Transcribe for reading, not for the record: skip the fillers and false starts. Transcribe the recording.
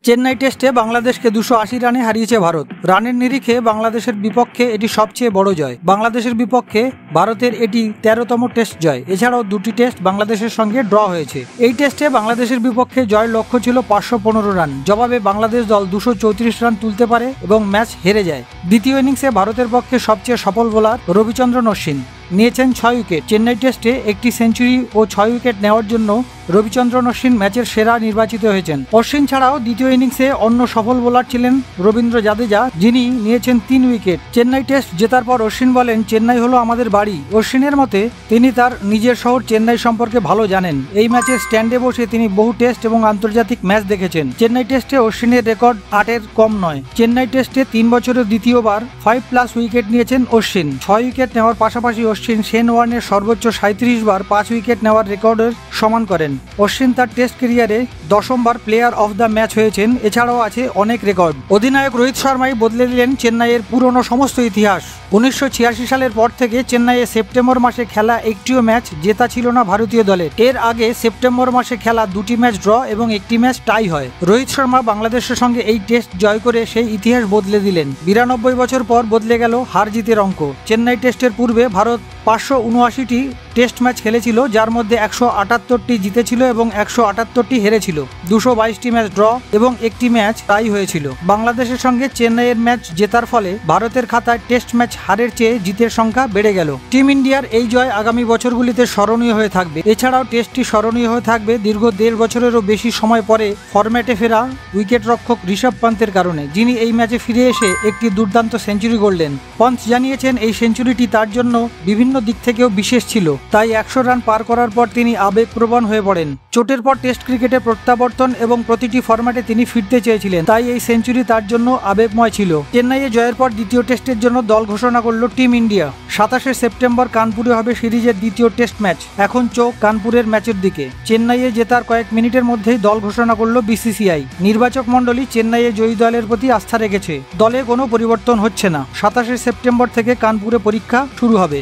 চেন্নাই টেস্টে বাংলাদেশকে 280 রানে হারিয়েছে ভারত। রানের নিরিখে বাংলাদেশের বিপক্ষে এটি সবচেয়ে বড় জয়। বাংলাদেশের বিপক্ষে ভারতের এটি 13তম টেস্ট জয়। এছাড়াও দুটি টেস্ট বাংলাদেশের সঙ্গে ড্র হয়েছে। এই টেস্টে বাংলাদেশের বিপক্ষে জয়ের লক্ষ্য ছিল 515 রান। জবাবে বাংলাদেশ দল 234 রান তুলতে পারে এবং ম্যাচ হেরে যায়। দ্বিতীয় ইনিংসে ভারতের পক্ষে সবচেয়ে সফল বোলার রবিচন্দ্রন অশ্বিন নিয়েছেন 6 উইকেট। চেন্নাই টেস্টে একটি সেঞ্চুরি ও 6 উইকেট নেওয়ার জন্য রবিচন্দ্রন অশ্বিন ম্যাচের সেরা নির্বাচিত হয়েছেন। অশ্বিন ছাড়াও দ্বিতীয় ইনিংসে অন্য সফল বোলার ছিলেন রবীন্দ্র জাদেজা, যিনি নিয়েছেন 3 উইকেট। চেন্নাই টেস্ট জেতার পর অশ্বিন বলেন, চেন্নাই হলো আমাদের বাড়ি। অশ্বিনের মতে তিনি তার নিজের শহর চেন্নাই সম্পর্কে ভালো জানেন। এই ম্যাচের স্ট্যান্ডে বসে তিনি বহু টেস্ট এবং আন্তর্জাতিক ম্যাচ দেখেছেন। চেন্নাই টেস্টে অশ্বিনের রেকর্ড 8-এর কম নয়। চেন্নাই টেস্টে 3 বছরের দ্বিতীয়বার 5+ উইকেট নিয়েছেন অশ্বিন। 6 উইকেট নেওয়ার পাশাপাশি অশ্বিন শেন ওয়ার্নের সর্বোচ্চ 37 বার 5 উইকেট নেওয়ার রেকর্ডের সমান করেন। অশ্বিন তার টেস্ট ক্যারিয়ারে 10বার প্লেয়ার অফ দ্য ম্যাচ হয়েছেন। এছাড়াও আছে অনেক রেকর্ড। অধিনায়ক রোহিত শর্মাই বদলে দিলেন চেন্নাইয়ের পুরনো সমস্ত ইতিহাস। 1986 সালের পর থেকে চেন্নাইয়ে সেপ্টেম্বর মাসে খেলা একটিও ম্যাচ জেতা ছিল না ভারতীয় দলের। এর আগে সেপ্টেম্বর মাসে খেলা 2টি ম্যাচ ড্র এবং একটি ম্যাচ টাই হয়। রোহিত শর্মা বাংলাদেশের সঙ্গে এই টেস্ট জয় করে সেই ইতিহাস বদলে দিলেন। 92 বছর পর বদলে গেল হার জিতের অঙ্ক। চেন্নাই টেস্টের পূর্বে ভারত 579টি টেস্ট ম্যাচ খেলেছিল, যার মধ্যে 178টি জিতেছিল এবং 178টি হেরেছিল। 222টি ম্যাচ ড্র এবং একটি ম্যাচ টাই হয়েছিল। বাংলাদেশের সঙ্গে চেন্নাইয়ের ম্যাচ জেতার ফলে ভারতের খাতায় টেস্ট ম্যাচ হারের চেয়ে জিতের সংখ্যা বেড়ে গেল। টিম ইন্ডিয়ার এই জয় আগামী বছরগুলিতে স্মরণীয় হয়ে থাকবে। এছাড়াও টেস্টটি স্মরণীয় হয়ে থাকবে দীর্ঘ 1.5 বছরেরও বেশি সময় পরে ফরম্যাটে ফেরা উইকেট রক্ষক ঋষভ পান্তের কারণে, যিনি এই ম্যাচে ফিরে এসে একটি দুর্দান্ত সেঞ্চুরি গড়লেন। পন্থ জানিয়েছেন, এই সেঞ্চুরিটি তার জন্য বিভিন্ন দিক থেকেও বিশেষ ছিল। তাই 100 রান পার করার পর তিনি আবেগপ্রবণ হয়ে পড়েন। চোটের পর টেস্ট ক্রিকেটে প্রত্যাবর্তন এবং প্রতিটি ফরম্যাটে তিনি ফিরতে চেয়েছিলেন, তাই এই সেঞ্চুরি তার জন্য আবেগময় ছিল। চেন্নাইয়ে জয়ের পর দ্বিতীয় টেস্টের জন্য দল ঘোষণা করল টিম ইন্ডিয়া। 27শে সেপ্টেম্বর কানপুরে হবে সিরিজের দ্বিতীয় টেস্ট ম্যাচ। এখন চোখ কানপুরের ম্যাচের দিকে। চেন্নাইয়ে জেতার কয়েক মিনিটের মধ্যেই দল ঘোষণা করল বিসিসিআই। নির্বাচক মণ্ডলী চেন্নাইয়ে জয়ী দলের প্রতি আস্থা রেখেছে। দলে কোনো পরিবর্তন হচ্ছে না। 27শে সেপ্টেম্বর থেকে কানপুরে পরীক্ষা শুরু হবে।